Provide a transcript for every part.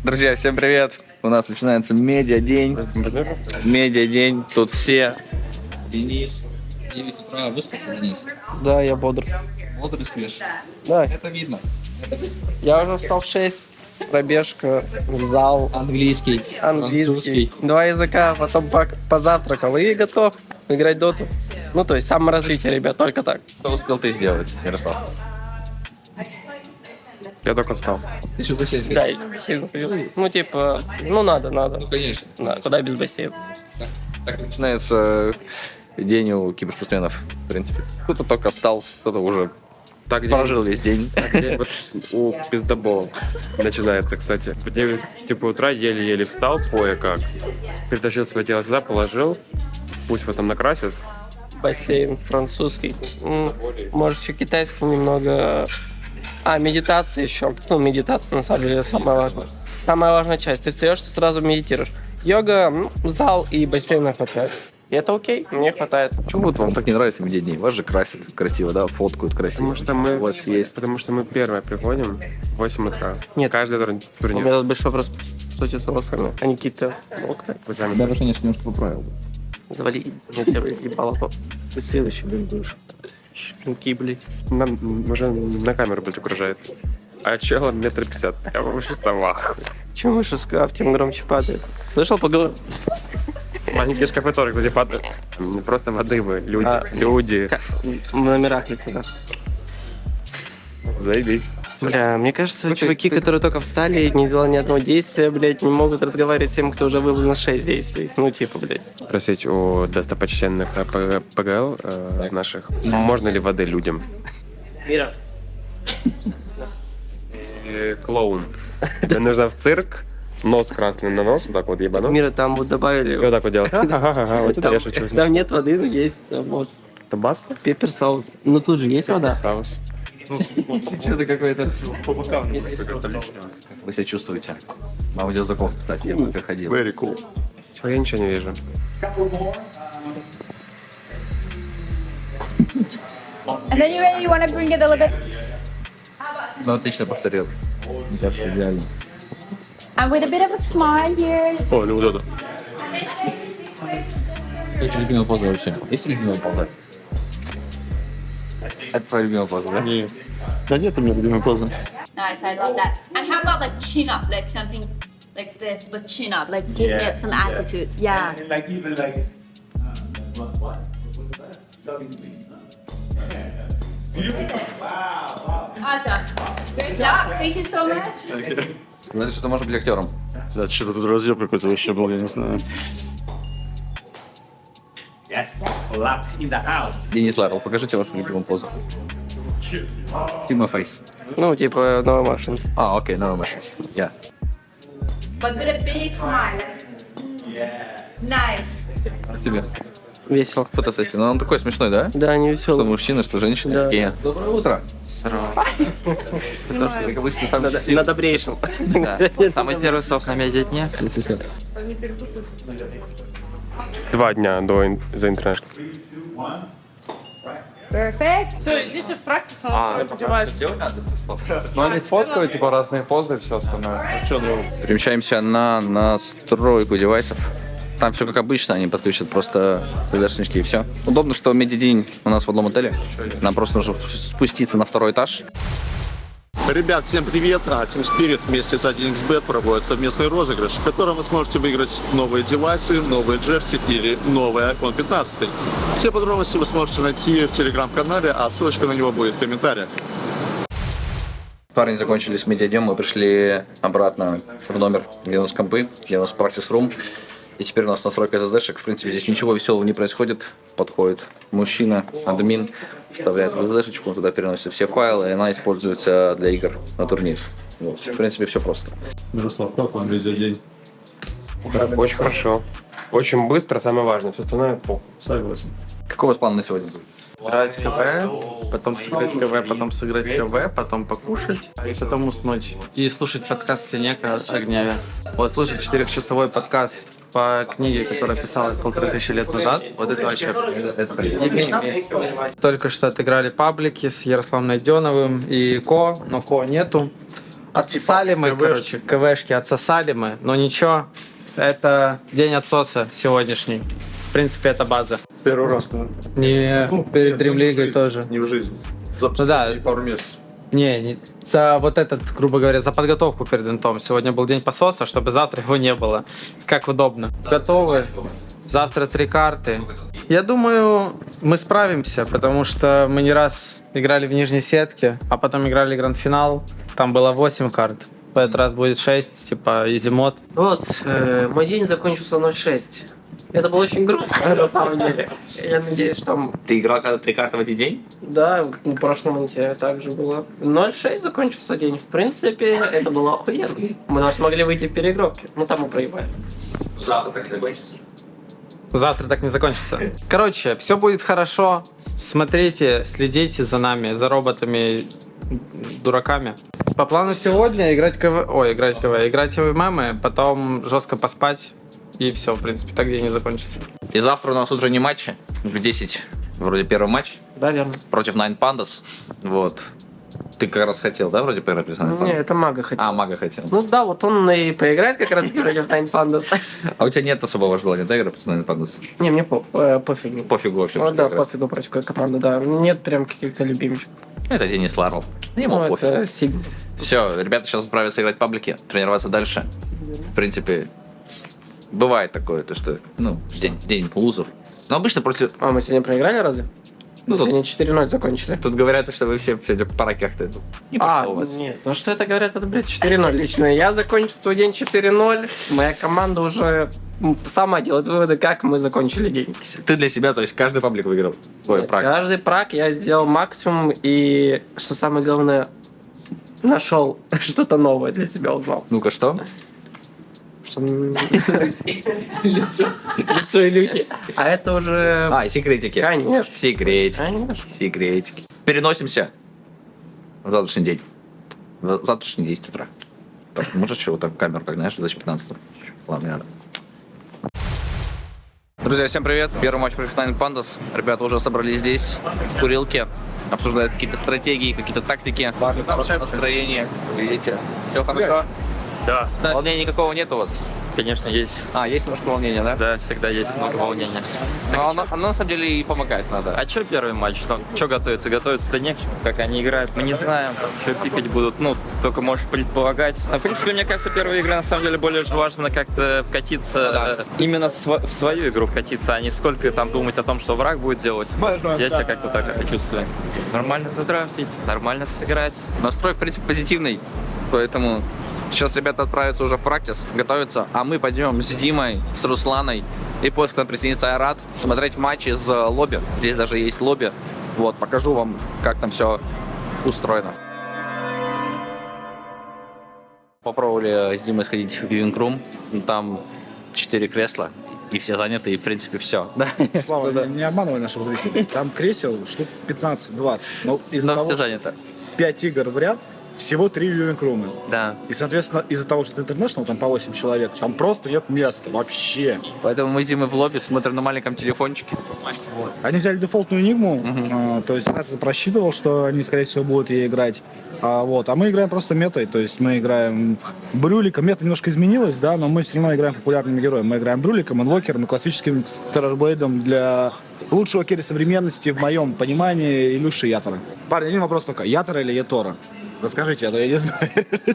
Друзья, всем привет! У нас начинается медиадень. Медиадень. Тут все. Денис. 9 утра. Выспался, Денис? Да, я бодр. Бодрый, свеж. Да, Это видно. я уже встал в 6, пробежка, в зал, Английский, английский, французский. 2 языка, потом позавтракал и готов играть доту. Ну, то есть саморазвитие, ребят, только так. Что успел ты сделать, Ярослав? Я только встал. Ты еще в бассейн Да, сходил? и бассейн сходил. Ну, типа, ну, надо. Ну, конечно. Да, куда без бассейна. Так начинается день у киберспортсменов, в принципе. Кто-то только встал, кто-то уже Так день, прожил весь день. вот у пиздоболов начинается, кстати. В 9 типа утра еле-еле встал, кое-как. Притащил свое тело сюда, положил. Пусть его там накрасят. Бассейн французский. Может, еще китайский немного. Медитация еще. Ну, медитация, на самом деле, самая важная. Самая важная часть. Ты встаешь, ты сразу медитируешь. Йога, зал и бассейн хватает. И это окей, мне хватает. Почему вот вам так не нравится медиадень? Вас же красят красиво, да? Фоткают красиво. У вас есть. Потому что мы первые приходим в 8 утра. Нет. Каждый У турнир. меня тут большой вопрос, что тебе с волосами? Они какие-то мокрые. Вы сами Даже, конечно, немножко поправил. Завали. Я тебя, блядь, ебало. Ты следующий, блядь, будешь. Щенки, блядь. нам уже на камеру, блядь, угрожает. А чел 1,50 м. Я вообще вставал. Чем выше скаф, тем громче падает. Слышал поговор? Маленькие шкафы тоже, кстати, падают. Не просто воды вы, люди. Люди. В номерах есть, да. Заебись. Бля, мне кажется, чуваки, которые только встали и не сделали ни одного действия, блядь, не могут разговаривать с тем, кто уже выполнил 6 действий. Ну, типа, блядь. Спросить у достопочтенных ПГЛ наших, можно ли воды людям? Мира. Клоун. Тебе нужно в цирк, нос красный на нос, вот так вот ебануть. Мира, там вот И добавили. вот так вот делать. Ха-ха-ха, вот это я шучу. Там нет воды, но есть вот Табаско? пеппер соус. Ну, тут же есть вода. Соус. Что-то какое-то... Вы себя чувствуете? Мама идет закон, кстати, я только ходил. Я ничего не вижу. And then you want to bring it a little bit. Ну, отлично повторил. Мне кажется, идеально. And with a bit of a smile here. О, ну вот это. Очень любимая поза вообще. Есть любимая поза? Это твоя любимая поза, да? Нет. Да нет у меня любимой позы. Nice, I love that. And how about like chin up, like something like this, but chin up, like give it some attitude. Yeah. Like even like Awesome. Great job. Thank you so much. Знаете, что ты можешь быть актером? Да, что-то тут разъеб какой-то вообще был, я не знаю. yes, collapse in the house. Денис Ларл, покажите вашу любимую позу. See my face. Ну, типа, новая машина. Окей, no emotions. Yeah. But with a big smile. Nice. А тебе? Весело. Фотосессия. Ну, он такой смешной, да? Да, они Что веселые. мужчина, что женщина. Да. Такие. Доброе утро. Потому что, как обычно, сам На добрейшем. Самый первый сок на медиадне. 2 дня за интернешнл. Perfect. Все, идите в практику, он одевается. Ну, они фоткают, типа, разные позы и все остальное. Перемещаемся на настройку девайсов. Там все как обычно, они подключат просто флешечки и все. Удобно, что медиадень у нас в одном отеле. Нам просто нужно спуститься на 2-й этаж. Ребят, всем привет! Team Spirit вместе с 1xBet проводит совместный розыгрыш, в котором вы сможете выиграть новые девайсы, новые джерси или новый iPhone 15. Все подробности вы сможете найти в телеграм-канале, а ссылочка на него будет в комментариях. Парни закончили с медиаднем, мы пришли обратно в номер, где у нас компы, где у нас practice room. И теперь у нас настройка SSD-шек. В принципе, здесь ничего веселого не происходит. Подходит мужчина, админ, вставляет в SSD-шечку, туда переносятся все файлы, и она используется для игр на турнире. Вот. В принципе, все просто. Ярослав, как вам весь день? Очень хорошо. Очень быстро, самое важное. Все остальное похуй. Согласен. Какой у вас план на сегодня будет? Играть КВ, потом сыграть КВ, потом сыграть КВ, потом покушать, и потом уснуть. И слушать подкаст Синека о гневе. Вот слушать 4-часовой подкаст по книге, которая писалась 1500 лет назад. Вот это вообще... Это приятно. Только что отыграли паблики с Ярославом Найденовым и Ко, но Ко нету. Отсосали мы, короче, КВшки отсосали мы, но ничего, это день отсоса сегодняшний. В принципе, это база. Первый раз, ну, Не, перед Дримлигой тоже. не в жизни. За да. пару месяцев. Не, за вот этот, грубо говоря, за подготовку перед интом. Сегодня был день пососа, чтобы завтра его не было. Как удобно. Готовы? Завтра 3 карты. Я думаю, мы справимся, потому что мы не раз играли в нижней сетке, а потом играли гранд-финал. Там было 8 карт. В этот раз будет 6, типа изимод. Вот, мой день закончился 0-6. Это было очень грустно, на самом деле. Я надеюсь, что там... Ты играл когда 3 карты в один день? Да, в прошлом монте также было. 0-6 закончился день. В принципе, это было охуенно. Мы даже смогли выйти в переигровки. Ну, там мы проебали. Завтра так и закончится. Завтра так не закончится. Короче, все будет хорошо. Смотрите, следите за нами, за роботами, дураками. По плану сегодня играть играть в ММы, потом жестко поспать. И все, в принципе, так день не закончится. И завтра у нас утренний матч. В 10 вроде первый матч. Да, верно. Против Nine Pandas. Вот. Ты как раз хотел, да, вроде поиграть против Nine Pandas? Не, это Мага хотел. А, Мага хотел. Ну да, вот он и поиграет как раз против Nine Pandas. А у тебя нет особого желания, да, играть против Nine Pandas? Не, мне пофигу. Пофигу вообще. Ну да, играть. пофигу против какой команды, да. Нет прям каких-то любимчиков. Это Денис Ларл. Ему Ну, пофиг. это Сигма. Все, ребята сейчас отправятся играть в паблики, тренироваться дальше. В принципе, бывает такое, то что, ну, день лузов. Но обычно против... А, мы сегодня проиграли разве? Ну, Мы сегодня 4-0 закончили. Тут говорят, что вы все сегодня пора как-то... Не пошло у вас. Нет, ну что это говорят, это, блядь, 4-0 лично. Я закончил свой день 4-0, моя команда уже сама делает выводы, как мы закончили день. Ты для себя, то есть каждый паблик выиграл. Ой, праг. Каждый праг я сделал максимум и, что самое главное, нашел что-то новое для себя, узнал. Ну-ка, что? Что... Лицо Илюхи. А это уже... А, и секретики. Конечно. Секретики. Конечно. Секретики. Переносимся в завтрашний день. В завтрашний 10 утра. Так, можешь что, вот так камеру, как знаешь, 2015. Ладно, не надо. Друзья, всем привет. Первый матч против Nine Pandas. Ребята уже собрались здесь, в курилке. Обсуждают какие-то стратегии, какие-то тактики. Хорошее настроение. Видите? Все хорошо? Да. Волнения никакого нет у вас? Конечно, есть. А, есть немножко волнения, да? Да, всегда есть много волнения. Но оно на самом деле и помогает надо. А что первый матч? Ну, что готовиться? Готовиться-то не к чему. Как они играют, мы не знаем. Что пикать будут, ну, только можешь предполагать. Но, в принципе, мне кажется, первая игра на самом деле более важно как-то вкатиться, именно в свою игру вкатиться, а не сколько там думать о том, что враг будет делать. Я себя как-то так это чувствую. Нормально задрафтить, нормально сыграть. Настрой, в принципе, позитивный, поэтому сейчас ребята отправятся уже в практис, готовятся, а мы пойдем с Димой, с Русланой и после к нам присоединится Айрат смотреть матч из лобби. Здесь даже есть лобби. Вот, покажу вам, как там все устроено. Попробовали с Димой сходить в Viewing Room, там 4 кресла. И все заняты, и в принципе все. Да? Слава, не обманывай наших зрителей. Там кресел штук 15-20. Но из-за Но того, все что занято. 5 игр в ряд, всего 3 вьюинг-румы. Да. И, соответственно, из-за того, что это International, там по 8 человек, там просто нет места вообще. Поэтому мы с Димой в лобби смотрим на маленьком телефончике. Вот. Они взяли дефолтную энигму, то есть нас просчитывал, что они, скорее всего, будут ей играть. А мы играем просто метой, то есть мы играем Брюликом. Мета немножко изменилась, да, но мы все равно играем популярными героями. Мы играем Брюликом, Инвокером и классическим Террорблейдом для лучшего керри современности, в моем понимании, Илюши Ятора. Парни, один вопрос только. Ятора или Етора? Расскажите, а то я не знаю.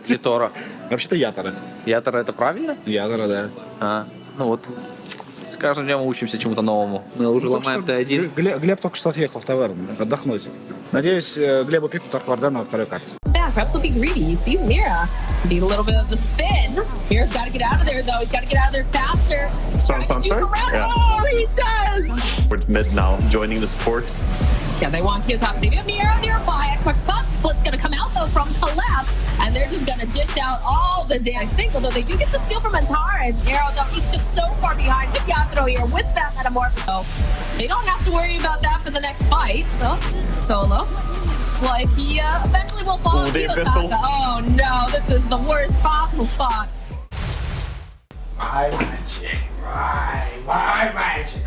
Етора. Вообще-то Ятора. Ятора это правильно? Ятора, да. А, ну вот. С каждым днем мы учимся чему-то новому. Мы уже ломаем Т1. Глеб только что отъехал в таверну отдохнуть. Надеюсь, Глебу пикнут Аркварда на второй карте. Perhaps will be greedy. He sees Mira. Need a little bit of a spin. Mira's got to get out of there, though. He's got to get out of there faster. He's trying to juke around. Yeah. Oh, he does! With mid now, joining the supports. Yeah, they want Q top. They do Mira nearby. Xbox spot split's going to come out, though, from Collapse. And they're just going to dish out all the damn thing. Although they do get the skill from Antara. And Arrow, though, he's just so far behind with Yatro here with that Metamorphosis. So they don't have to worry about that for the next fight. So, Solo. Like he eventually will fall. Oh no, this is the worst possible spot. Why magic? Why magic?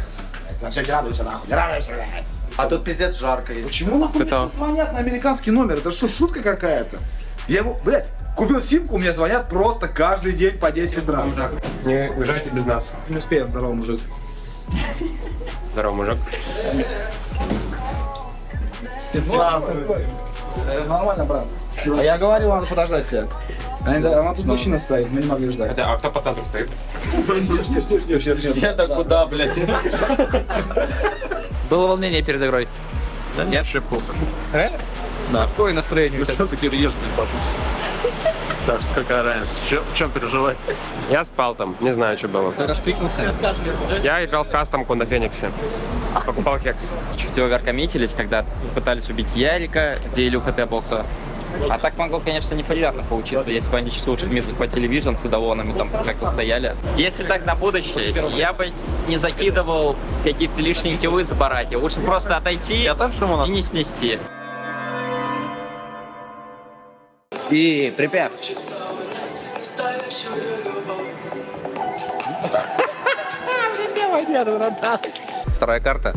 Все, радуйся нахуй, радуйся, блядь. А тут пиздец жарко. Почему нахуй мне звонят на американский номер? Это что, шутка какая-то? Я его, блядь, Купил симку, мне звонят просто каждый день по 10 раз. Не уезжайте без нас. Не успеем, здорово, мужик. Здорово, мужик. Спецназ. Нормально, брат. А я говорил, надо подождать тебя. Она тут мужчина стоит, мы не могли ждать. Хотя, а кто по центру стоит? Жди. Это куда, блядь? Было волнение перед игрой? Да нет, шепотом. Реально? Да. Какое настроение у тебя? Что ты переезд не пошутся? Так что какая разница? В чем переживать? Я спал там, не знаю, что было. Ты раскликнулся? Я играл в кастомку на Фениксе. Покупал кекс. Чуть оверкоммитились, когда пытались убить Ярика, где Илюха тэпался. А так могло, конечно, неприятно получиться, если бы они чуть лучше мид захватили Вижн с идолонами, там как-то стояли. Если так на будущее, я бы не закидывал какие-то лишние киллы за бараки. Лучше просто отойти и не снести. И припев. Вторая карта.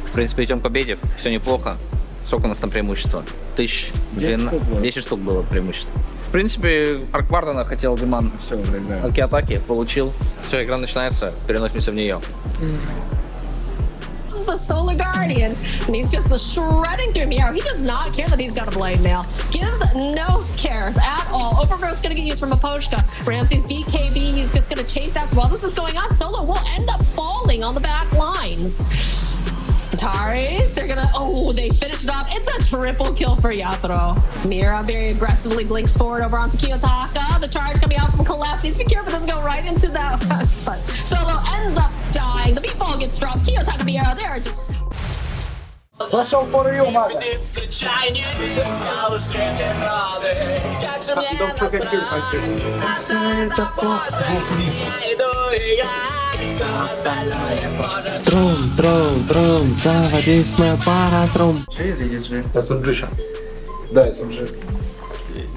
В принципе, идем к победе. Все неплохо. Сколько у нас там преимущества? 10 штук было преимущество. В принципе, Арквардена хотел Диман от атаки, получил. Все, игра начинается, переносимся в нее. The Solar Guardian, and he's just shredding through Miro. He does not care that he's got a blade mail. Gives no cares at all. Overgrowth's gonna get used from Aposhka. Ramsey's BKB, he's just gonna chase after. While this is going on, Solo will end up falling on the back lines. Ataris, they're gonna, oh, they finished it off. It's a triple kill for Yatoro. Mira very aggressively blinks forward over onto Kiyotaka. The charge coming out from Collapse. Needs to be careful, doesn't go right into that. But Solo ends up dying. The beat ball gets dropped. Kiyotaka, Mira, they are just... Пошел for you, мага. Трум, заводись мой паратрум. SMG. Да, SMG.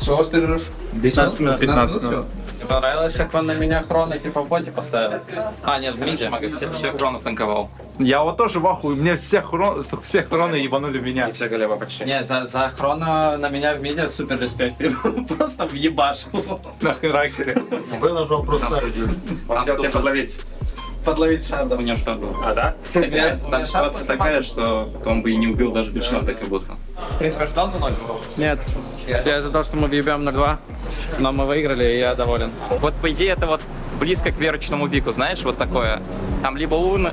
Что у вас перерыв? 15 минут. 15 минут. Мне понравилось, как он на меня хроны типа в боте поставил. А, нет, в миде. Всех хронов танковал. Я вот тоже в ахуе, мне все хроны ебанули меня. И все голева почти. Не, за хрона на меня в миде супер респект. Просто въебашил. На характере. Вы нажал просто. Он хотел тебя подловить. Подловить шарда. У него что было? А, да? Там ситуация такая, что он бы и не убил даже без шарда, как будто. В принципе, ожидал 0? Нет. Я ожидал, что мы въебем 0-2, но мы выиграли, и я доволен. Вот по идее это вот близко к верочному пику, знаешь, вот такое. Там либо Ун,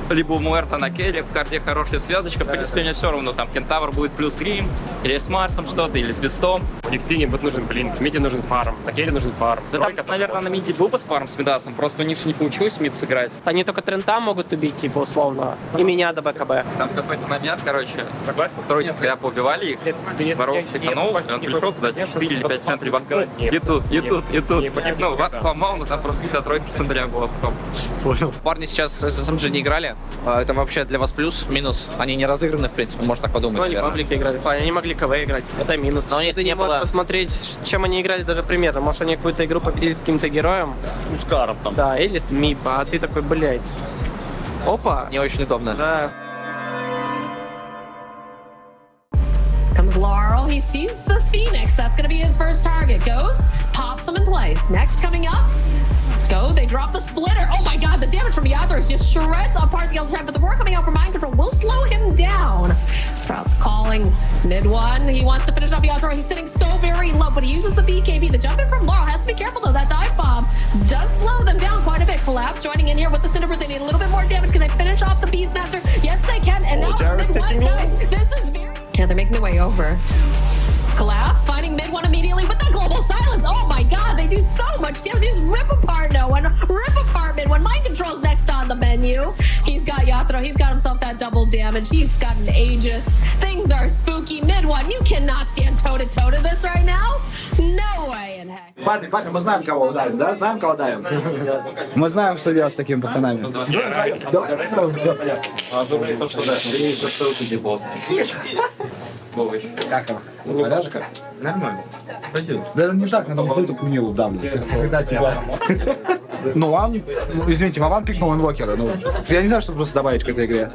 либо у Муэрта на Келли, в карте хорошая связочка, в принципе, мне все равно, там Кентавр будет плюс Грим, или с Марсом что-то, или с Бестом. В Ликтине вот нужен блин, в миде нужен фарм, на Келе нужен фарм. Да там, наверное, на миде был бы с фарм с Мидасом, просто у них же не получилось мид сыграть. Они только Трента могут убить, типа, условно. И меня до БКБ. Там в какой-то момент, короче, Согласен? второй, когда поубивали их, Воров психанул, и он пришел туда 4 или 5 центров воткнул, и тут. Ну, ват сломал, но там просто вся тройка центря была потом. Понял. Парни сейчас с SMG не играли. Это вообще для вас плюс, минус. Они не разыграны, в принципе, можно так подумать. Ну, они паблики играли. Они могли КВ играть. Это минус. Но это Ты не можешь посмотреть, чем они играли даже примерно. Может, они какую-то игру победили с каким-то героем. С Ускаром там. Да, или с Мипа. А ты такой, блядь. Опа. Не очень удобно. Да. Comes Laurel. He sees this Phoenix. That's going to be his first target. Goes, pops him in place. Next coming up. Go. They drop the splitter. Oh my god, the damage from Yatoro is just shreds apart the Eldritch, but the roar coming out from Mind Control will slow him down. Trout calling mid one. He wants to finish off Yatoro. He's sitting so very low, but he uses the BKB. The jump in from Laurel has to be careful though. That dive bomb does slow them down quite a bit. Collapse joining in here with the Cinderbird. They need a little bit more damage. Can they finish off the Beastmaster? Yes, they can. And now mid one, guys, this is very... Yeah, they're making their way over. Collapse, finding mid one immediately with the global silence. Oh my god, they do so much damage. They just rip apart no one, rip apart mid one. Mind Control's next on the menu. He's got Yatoro, he's got himself that double damage. He's got an Aegis. Things are spooky. Mid one, you cannot stand toe to toe to this right now. No way in heck. Парни, мы знаем, кого давим, да? Знаем, кого давим? Мы знаем, что делать с такими пацанами. Как он? Порядок? Нормально. Пойдет. Да не так, надо вот эту хуйню давлю. Когда тебя... Ну, Вован, извините, Вован пикнул инвокера. Ну, я не знаю, что просто добавить к этой игре.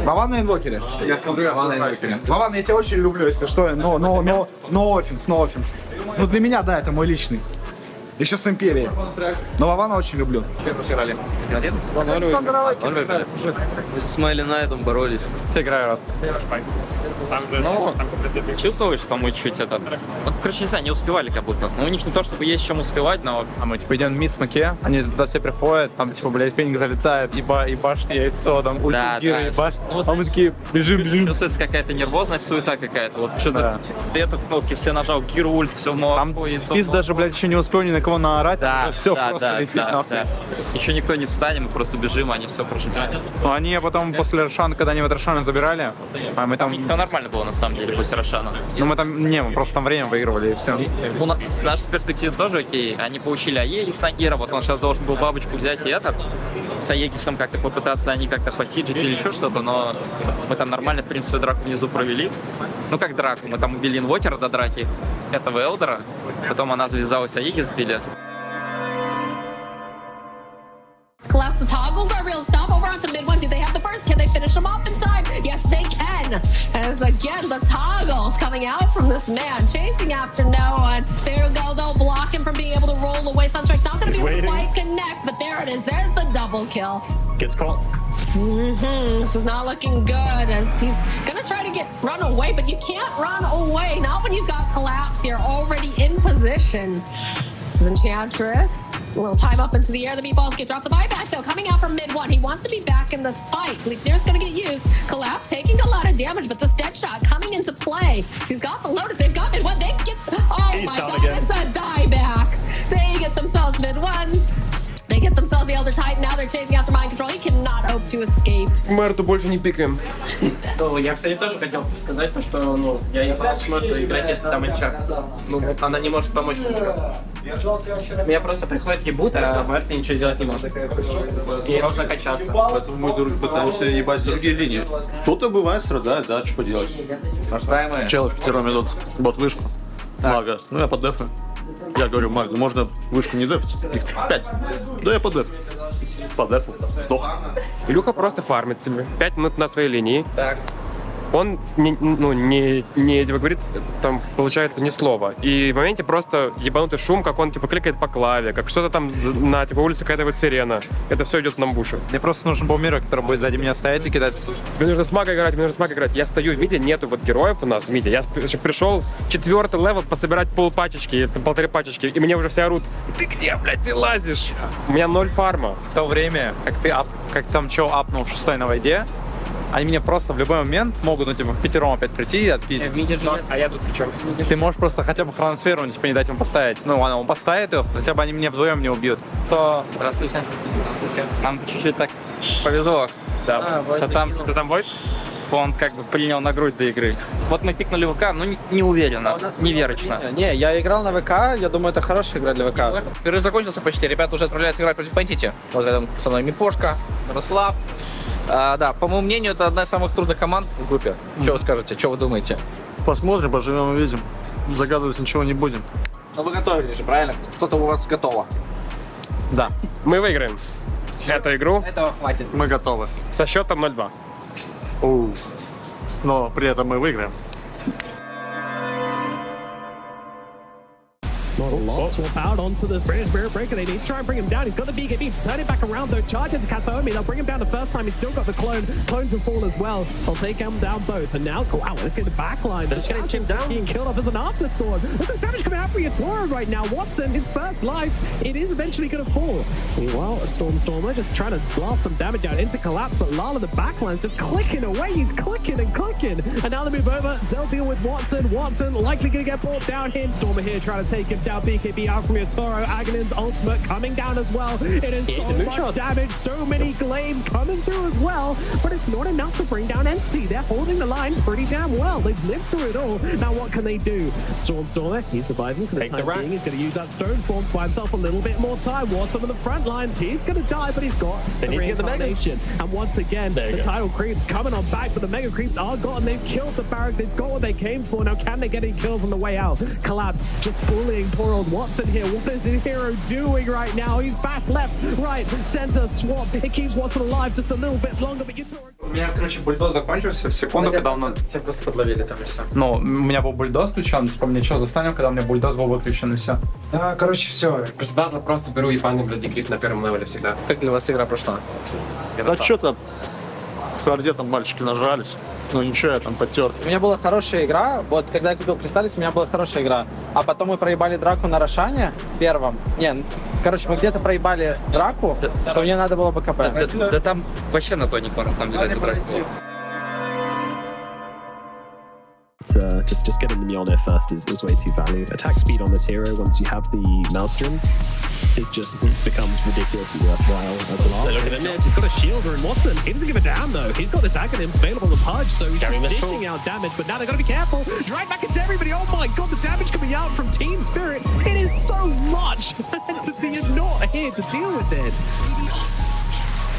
Вован на инвокере. Я смотрю, Вован на инвокере. Вован, я тебя очень люблю, если что. No offense. Ну, для меня, да, это мой личный. Еще с Империей. Но Вавана очень люблю. Как сыграли? 1-1? Мы с Смайли Найтом боролись. Все играют. Ну, чувствуешь, что мы чуть это... Вот, короче, не знаю, не успевали как будто. Ну, у них не то, чтобы есть чем успевать, но... А мы типа идем в мид с Маке, они туда все приходят, там типа, блядь, Феникс залетает, и башни яйцо, там ультигиры, да. ебашь. А мы такие, бежим. Чувствуется какая-то нервозность, суета какая-то. Вот что-то этот кнопки все нажал, гир, ульт, все в молоко, яйцо. Пиз даже, блядь, еще не успел ни на кого наорать, все просто летит нахуй. Еще никто не встанет, мы просто бежим, они все прожигают. Ну, они потом после Рошана, когда они вот Рошана забирали, а мы там... Все нормально было на самом деле после Рошана. Ну мы там, мы просто там время выигрывали и все. Ну, с нашей перспективы тоже окей. Они получили Аегис на Гера, вот он сейчас должен был бабочку взять и этот. С Аегисом как-то попытаться они как-то посиджить или еще что-то, но мы там нормально, в принципе, драку внизу провели. Ну как драку, мы там убили инвокера до драки, этого Элдера, потом она завязалась, Аегис сбили. Collapse the toggles are real stuff. Over onto mid one. Do they have the burst? Can they finish them off in time? Yes, they can. As again, the toggles coming out from this man, chasing after no one. There we go, though, block him from being able to roll away. Sunstrike's not going to be able to quite connect, but there it is. There's the double kill. Gets caught. This is not looking good as he's gonna try to run away, but you can't run away. Not when you've got Collapse here already in position. This is Enchantress. A little time up into the air. The meatballs get dropped. The buyback, though, coming out from mid one. He wants to be back in this fight. Leafnear's going to get used. Collapse taking a lot of damage, but this dead shot coming into play. He's got the Lotus. They've got mid one. They get... Oh, He's my down God. again. It's a dieback. They get themselves mid one. They get themselves the Elder Titan. Now they're chasing after Mind Control. He cannot hope to escape. Мэрту больше не пикаем. Ну, я, кстати, тоже хотел сказать, то, что, ну, я не знаю, смотрю играть, если там Энчар. Ну, вот она не может помочь никак. Меня просто приходит ебут, а Мэрт ничего сделать не может. И нужно качаться. Поэтому мы пытаемся ебать другие линии. Кто-то бывает страдает, да, что поделать. Рождаемые. Чел 5 идут, бот вышку, мага, ну я под дефы. Я говорю, маг, ну можно вышку не дефать, их 5. Да я под деф. По дефу, сдох. Илюха просто фармит себе. 5 минут на своей линии. Так. Он не говорит, там, получается, ни слова. И в моменте просто ебанутый шум, как он, типа, кликает по клаве, как что-то там на, типа, улице какая-то вот сирена. Это все идет на буши. Мне просто нужен был мира, который будет сзади меня стоять и кидать. Мне нужно с магой играть, Я стою в миде, нету вот героев у нас в миде. Я пришел 4-й левел пособирать полпачечки, или 1,5 пачечки, и мне уже все орут: ты где, блядь, ты лазишь? У меня 0 фарма. В то время, как там чел апнул 6-й на войде, они мне просто в любой момент могут, ну, типа, в пятером опять прийти и отпиздить. А я тут при чем? Ты можешь просто хотя бы хроносферу, типа, не дать ему поставить. Ну, ладно, он поставит ее, хотя бы они меня вдвоем не убьют. То... Здравствуйте. Здравствуйте. Нам чуть-чуть так повезло. Да. Что там будет? Он как бы принял на грудь до игры. Вот мы пикнули ВК, ну не уверенно, неверочно. Не, я играл на ВК, я думаю, это хорошая игра для ВК. Перерыв закончился почти, ребята уже отправляются играть против Фантити. Вот рядом со мной Мипошка, Ярослав. Да, по моему мнению, это одна из самых трудных команд в группе. Что вы скажете, что вы думаете? Посмотрим, поживем и видим. Загадывать ничего не будем. Ну вы готовились же, правильно? Что-то у вас готово. Да. Мы выиграем эту игру. Этого хватит. Мы готовы. Со счетом 0-2. Но при этом мы выиграем. Lots swap out onto the Spirit Breaker. They need to try and bring him down. He's got the BKB to turn it back around though. Charge into Kataomi. They'll bring him down the first time. He's still got the clone. Clones will fall as well. They'll take him down both. And now, wow, look at the back line. They're just getting chipped down. Being killed off as an afterthought. Look at the damage coming out for Yatoro right now. Watson, his first life, it is eventually going to fall. Meanwhile, Stormer just trying to blast some damage out into Collapse. But Lala, the back line's just clicking away. He's clicking and clicking. And now they move over. They'll deal with Watson. Watson likely going to get brought down here. Stormer here trying to take him down. BKB out from Yatoro. Aghanim's ultimate coming down as well. It is so much damage. So many glaives coming through as well. But it's not enough to bring down Entity. They're holding the line pretty damn well. They've lived through it all. Now what can they do? Stormer, he's surviving for the time being. He's going to use that stone form to buy himself a little bit more time. Watson on the front lines. He's going to die, but he's got the reincarnation. And once again, the tidal creeps coming on back, but the mega creeps are gone. They've killed the barrack. They've got what they came for. Now can they get any kills on the way out? Collapse just bullying poor old Watson here. What is the hero doing right now? He's back, left, right, center, swap. It keeps Watson alive just a little bit longer, but Yatoro... У меня, короче, бульдоз закончился в секунду, когда он... Тебя просто подловили там и все. Ну, у меня был бульдоз включен, типа, мне что застанем, когда у меня бульдоз был выключен и все. Да, короче, все. Просто беру ебаный, блядь, декрит на первом левеле всегда. Как для вас игра прошла? Да что-то в харде там мальчики нажались. Ну ничего, я там подтер. У меня была хорошая игра, вот когда я купил Кристаллис, у меня была хорошая игра. А потом мы проебали драку на Рошане первом. Не, короче, мы где-то проебали драку, что мне надо было БКП. Да там вообще на то никто, на самом деле, не драться. Just getting the Mjolnir first is way too value. Attack speed on this hero, once you have the Maelstrom, it just becomes ridiculously worthwhile as well. Look at him there, he's got a shielder and Watson. He doesn't give a damn though. He's got this Aghanims available to Pudge, so he's dishing out damage, but now they've got to be careful. Drag back into everybody. Oh my god, the damage coming out from Team Spirit. It is so much. Entity is not here to deal with it.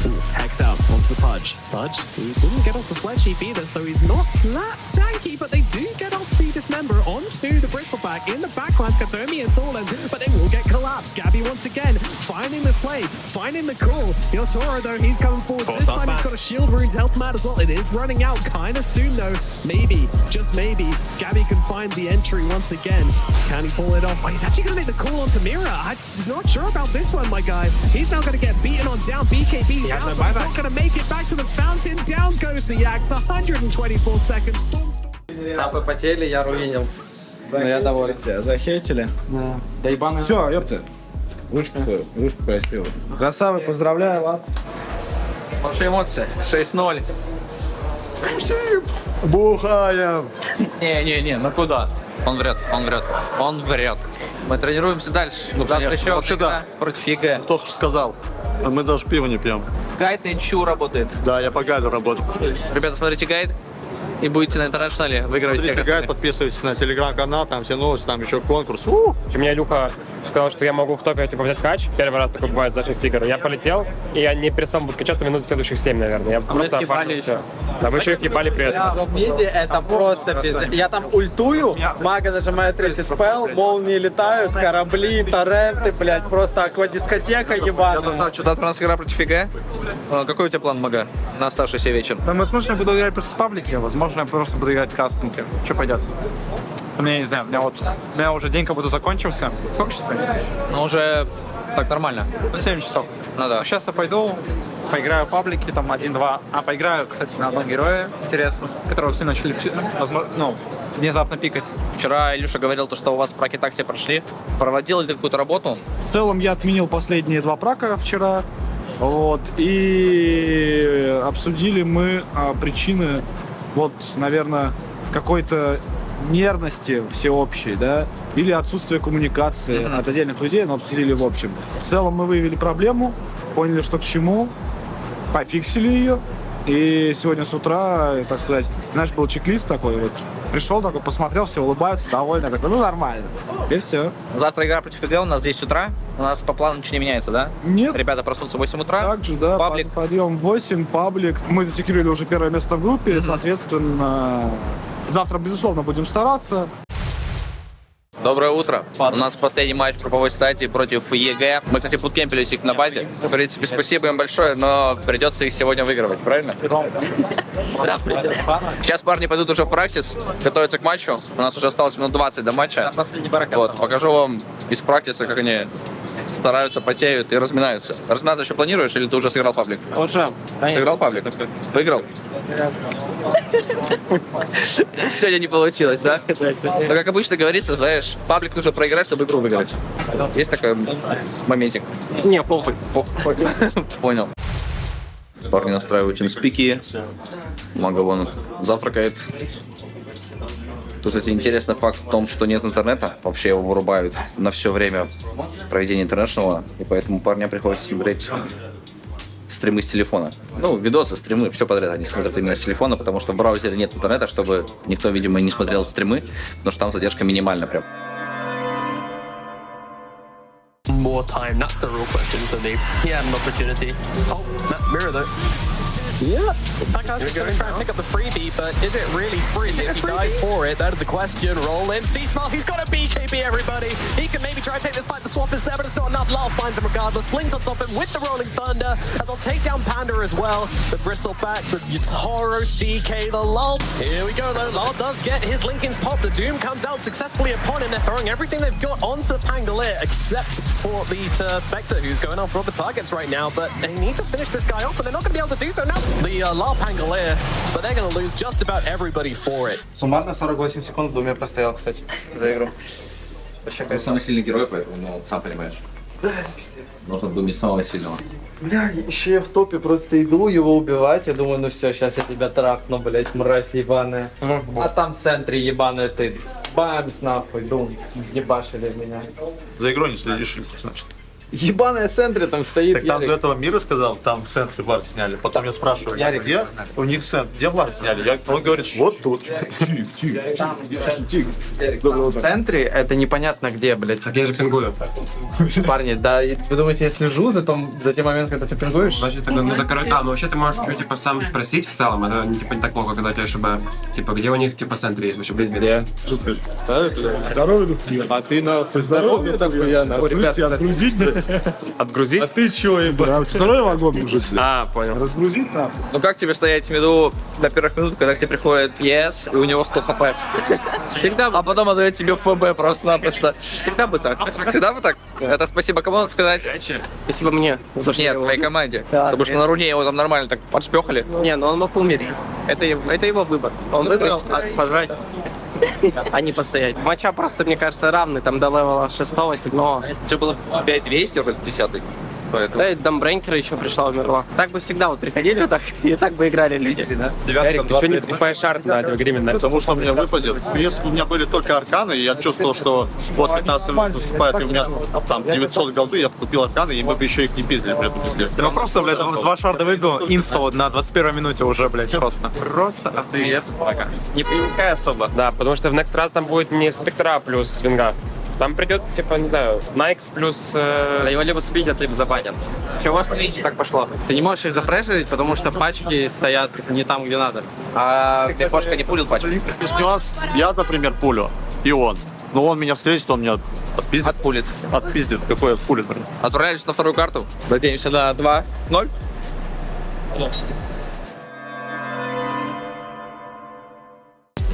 Ooh, Hex out onto the Pudge. Pudge, he didn't get off the Flesh Heap either, so he's not that tanky, but they do get off the Dismember onto the Bristleback in the background, Kathomi and Thorland, but they will get collapsed. Gabby once again, finding the play, finding the call. Yotoro though, he's coming forward. This time he's got a shield rune to help him out as well. It is running out kind of soon though. Maybe, just maybe, Gabby can find the entry once again. Can he pull it off? Oh, he's actually going to make the call onto Mira. I'm not sure about this one, my guy. He's now going to get beaten on down. BKB out, but not going to make it back to the fountain. Down goes the Axe. 124 seconds. Сапы потели, я руинил. Но я доволен. Захейтили? Да. Да ебаный. Все, ёпты. Ручку красивую. Красавы, поздравляю вас. Ваши эмоции. 6-0. Бухаем! Не, ну куда? Он врет. Мы тренируемся дальше. Ну, завтра конечно. еще Вообще, да. против ЕГЭ. Только что сказал. А мы даже пиво не пьем. Гайд на НЧУ работает. Да, я по гайду работаю. Ребята, смотрите гайд и будете на интернешнале выигрывать всех Смотрите гайд, остальных. подписывайтесь на телеграм-канал, там все новости, там еще конкурс. Мне Илюха сказал, что я могу в топе типа взять кач. Первый раз такое бывает за 6 игр. Я полетел, и я не перестал бы качаться минут следующих 7, наверное. Я просто ебали все. А вы еще их ебали при этом. В миде это просто пиздец. Я там ультую, мага нажимает третий спел, молнии летают, корабли, торренты, блядь, просто аквадискотека ебаная. Завтра у нас игра против ЕГЭ. Какой у тебя план, Мага, на оставшийся вечер? Да, возможно, я буду играть просто с паблики, возможно, я просто буду играть кастомки. Что пойдет? У меня, не знаю, у меня уже день как будто закончился. Сколько сейчас времени? Ну, уже так нормально. 7 часов. Ну да. Сейчас я пойду, поиграю в паблики, там 1-2. А поиграю, кстати, на одном герое, интересно, которого все начали, возможно, внезапно пикать. Вчера Илюша говорил, что у вас праки так все прошли. Проводил ли ты какую-то работу? В целом я отменил последние 2 прака вчера. Вот, и обсудили мы причины, вот, наверное, какой-то нервности всеобщей, да, или отсутствия коммуникации от отдельных людей, но обсудили в общем. В целом мы выявили проблему, поняли, что к чему, пофиксили ее, и сегодня с утра, так сказать, знаешь, был чек-лист такой, вот, пришел такой, посмотрел, все улыбаются, довольны, такой, ну нормально, и все. Завтра игра против ЕГЭ у нас в 10 утра. У нас по плану ничего не меняется, да? Нет. Ребята проснутся в 8 утра. Также, да, паблик. подъем 8, паблик. Мы засекурили уже первое место в группе, соответственно, завтра, безусловно, будем стараться. Доброе утро. У нас последний матч в групповой стадии против ЕГЭ. Мы, кстати, буткемпились их на базе. В принципе, спасибо им большое, но придется их сегодня выигрывать, правильно? Да, придется. Сейчас парни пойдут уже в практис, готовятся к матчу. У нас уже осталось минут 20 до матча. Вот, покажу вам из практиса, как они стараются, потеют и разминаются. Разминаться еще планируешь или ты уже сыграл паблик? Уже. Сыграл паблик? Выиграл? Сегодня не получилось, да? Но, как обычно говорится, знаешь, паблик нужно проиграть, чтобы игру выиграть. Есть такой моментик? Не, похуй. Понял. Парни настраивают тимспики. Мага вон завтракает. Тут, кстати, интересный факт в том, что нет интернета. Вообще его вырубают на все время проведения интернешнала. И поэтому парням приходится смотреть стримы с телефона. Ну, видосы, стримы, все подряд они смотрят именно с телефона, потому что в браузере нет интернета, чтобы никто, видимо, не смотрел стримы, потому что там задержка минимальна прям. More time, that's the real question for me. He had an opportunity. Oh, that mirror though. Yeah. Taka's going to try and pick up the freebie, but is it really free if he dies for it? That is the question. Roll in. C-Smile, he's got a BKB, everybody. He can maybe try and take this fight. The swap is there, but it's not enough. Lal finds him regardless. Blinks on top of him with the Rolling Thunder, as I'll take down Panda as well. The Bristleback, the Toro CK, the Lul. Here we go, though. Lal does get his Lincoln's pop. The Doom comes out successfully upon him. They're throwing everything they've got onto the Pangolier, except for the Spectre, who's going after all the targets right now. But they need to finish this guy off, and they're not going to be able to do so now. The Lal Pangolier, but they're going to lose just about everybody for it. Суммарно 48 секунд в Думе простоял, кстати, за игру. Вообще, Ты самый сильный герой, поэтому, ну, сам понимаешь. Нужно думать самого сильного. Бля, еще я в топе просто иду его убивать, я думаю, ну все, сейчас я тебя трахну, блять, мразь ебаная. А там в центре ебаная стоит. Бамс нахуй, дум, ебашили меня. За игрой не следишь, значит. Ебаная в центре там стоит. Так там Ярик. до этого мира сказал, там в центре бар сняли. Потом я спрашиваю, Ярик. где у них центр, где бар сняли? Он говорит, вот тут. Там в центре это непонятно где, блять. Так я же пингую. Парни, да, вы думаете, я слежу за тем моментом, когда ты пингуешь? Значит, ну, ну вообще ты можешь чуть, типа, сам спросить в целом, это типа не так плохо, когда у тебя ШБ. Типа, где у них, типа, центр есть вообще? Везде. Здоровье, а ты нахуй здоровье такой, я нахуй. Слышите, отгрузить, блядь. Отгрузить? А ты чё, ебать? Второй вагон уже. А, понял. Разгрузить нахуй. Ну как тебе стоять в меду до первых минут, когда к тебе приходит ЕС, и у него 100 хп? Всегда. А потом отдает тебе ФБ просто-напросто. Всегда бы так. Всегда бы так. Это спасибо кому надо сказать? Спасибо мне. за то, что я Нет, его твоей убил. команде. Да, Потому что на руне его там нормально так подшпехали. Не, ну он мог умереть. Это его выбор. Он выбрал пожрать, а не постоять. Матча просто, мне кажется, равны. Там до левела 6-7. Что было 5200, вроде 10-й. Да, и Дамбрейкера еще пришла, умерла. Так бы всегда вот приходили вот так, и так бы играли люди. Ярик, ты что не покупаешь арт на этого гримена? Потому что мне выпадет. Если бы у меня были только арканы, и я чувствовал, что вот 15 минут наступает, и у меня там 900 голды, я бы купил арканы, и мы бы еще их не пиздили, блядь, пиздец. Ну просто, блядь, два шарда выбил, инста вот на 21 минуте уже, блядь, просто. Просто Привет. Не привыкай особо. Да, потому что в next раз там будет не спектра плюс свинга. Там придет, типа, не знаю, Найкс плюс... Да его либо спиздят, либо забанят. Чего вас так пошло? Ты не можешь их запрешерить, потому что пачки стоят не там, где надо. А ты кошка не пулил пачку? Есть нюанс, я, например, пулю, и он. Но он меня встретит, он меня отпиздит. Отпулит. Отпиздит. Какой отпулит, блин? Отправляемся на вторую карту. Надеемся на 2-0.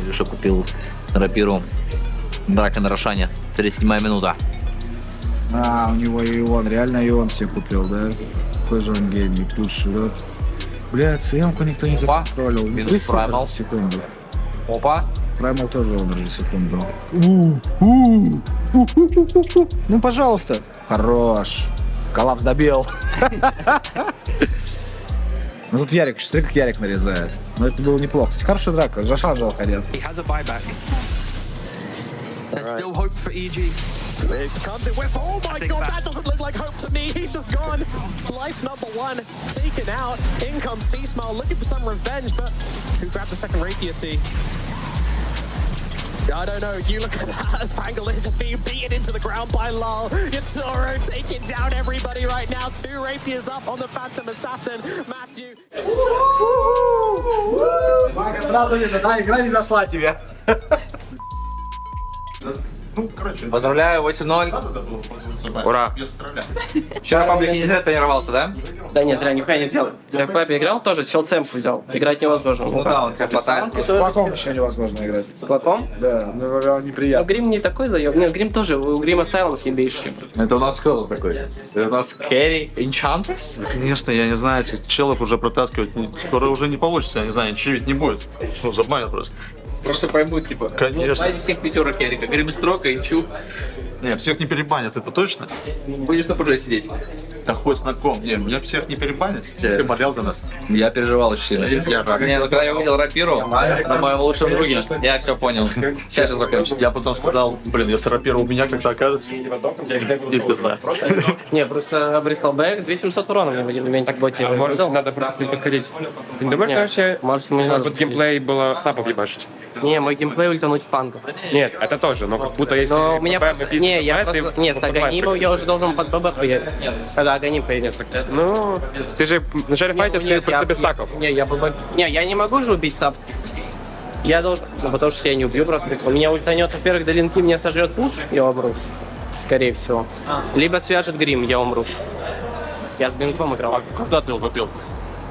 Илюша купил рапиру. Драка на Рошане. 37-я минута. А, у него Ион, реально Ион себе купил, да? Какой же он гений, пуш жрет. Бля, ЦМ-ку никто не законтролил. Минус Праймал. Секунду. Опа. Праймал тоже умер за секунду. Ну, пожалуйста. Хорош. Коллапс добил. Ну тут Ярик, смотри, как Ярик нарезает. Ну это было неплохо. Кстати, хорошая драка. Рошан жалко нет. There's still hope for EG. There comes it with, oh my god, that doesn't look like hope to me. He's just gone. Life number one taken out. In comes C-Smile looking for some revenge, but who grabbed the second rapier T? I don't know, you look at that as Pangolier just being beaten into the ground by Lal. Yatoro taking down everybody right now. 2 rapiers up on the Phantom Assassin. Matthew. Сразу видно, да, игра не зашла тебе. Поздравляю, 8-0. Ура. Вчера паблик не зря тренировался, да? Да нет, зря нихуя не сделал. Я в пепе играл тоже, чел цемпу взял. Играть невозможно. Ну да, он тебя хватает. С кулаком еще невозможно играть. С кулаком? Да, ну неприятно. Ну, Грим не такой заеб. Нет, Грим тоже. У Грима Сайленс ебейший. Это у нас кто такой? Это у нас Кэрри Энчантрес? Конечно, я не знаю, этих челов уже протаскивать скоро уже не получится, я не знаю, ничего ведь не будет. Ну, забанят просто. Просто поймут, типа. Конечно. Ну, всех пятерок Эрика. Гримстрока, Инчу. Не, всех не перебанят, это точно? Будешь на ПЖ сидеть. Да хоть на ком. Не, меня всех не перебанят. Ты болел за нас. Я переживал очень сильно. Я рад. Не, ну когда я увидел рапиру на моем лучшем друге, я все понял. Сейчас закончится. Я потом сказал, блин, если рапира у меня как-то окажется, не пизда. Не, просто обрисал бэк, 2700 урона мне в один момент так боте. Может, надо просто не подходить. Ты не думаешь, что вообще Может, мне надо. вот геймплей было сапов ебашить? Не, мой геймплей ультануть в панков. Нет, это тоже, но как будто есть... Но у меня просто... Не, я просто... Не, с Аганимом я уже должен под ББ поехать. Когда Аганим принес. Ну, ты же в начале файтов ты просто без стаков. Я не могу же убить сап. Я должен... Ну, потому что я не убью просто. У меня ультанет, во-первых, до линки меня сожрет пуш, я умру. Скорее всего. Либо свяжет грим, я умру. Я с блинком играл. Когда ты его купил?